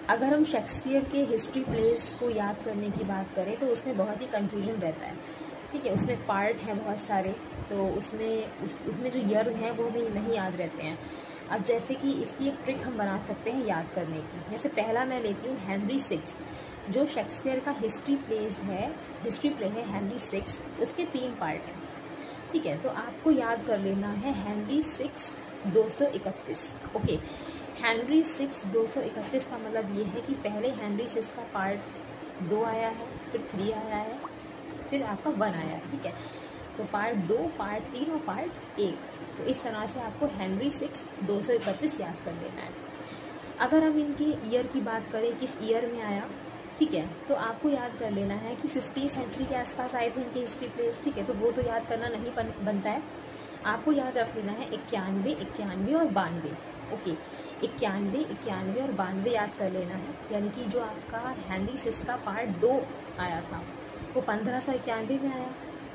अगर हम शेक्सपियर के हिस्ट्री प्लेस को याद करने की बात करें तो उसमें बहुत ही कंफ्यूजन रहता है, ठीक है। उसमें पार्ट हैं बहुत सारे, तो उसमें जो ईयर हैं वो भी नहीं याद रहते हैं। अब जैसे कि इसकी एक ट्रिक हम बना सकते हैं याद करने की। जैसे पहला मैं लेती हूँ हेनरी सिक्स, जो शेक्सपियर का हिस्ट्री प्ले है हेनरी सिक्स, उसके 3 पार्ट हैं, ठीक है। तो आपको याद कर लेना है Henry six 231। Okay, Henry six 231 का मतलब ये है कि पहले हेनरी सिक्स का पार्ट 2 आया है, फिर 3 आया है, फिर आपका 1 आया है, ठीक है। तो पार्ट 2, पार्ट 3 और पार्ट 1। तो इस तरह से आपको हेनरी सिक्स 231 याद कर लेना है। अगर हम इनके ईयर की बात करें, किस ईयर में आया, ठीक है, तो आपको याद कर लेना है कि 15वीं सेंचुरी के आसपास आए थे इनके हिस्ट्री प्लेस, ठीक है। तो वो तो याद करना नहीं बनता है, आपको याद रख लेना है 91, 91 और 92। ओके, 91, 91 और 92 याद कर लेना है। यानी कि जो आपका हेनरी सिक्स का पार्ट 2 आया था वो 1591 में आया,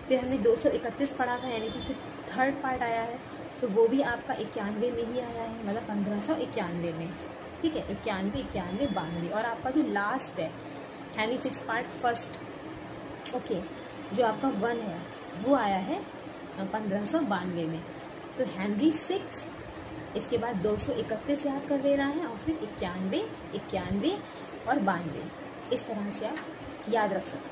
फिर हमने 231 पढ़ा था, यानी कि फिर 3rd पार्ट आया है, तो वो भी आपका 91 में ही आया है, मतलब 1591 में, ठीक है। 91, 91, 92 और आपका जो लास्ट है हेनरी सिक्स पार्ट 1, ओके, जो आपका 1 है वो आया है 1592 में। तो हेनरी सिक्स, इसके बाद 231 याद कर लेना है और फिर 91, 91 और 92, इस तरह से आप याद रख सकते हैं।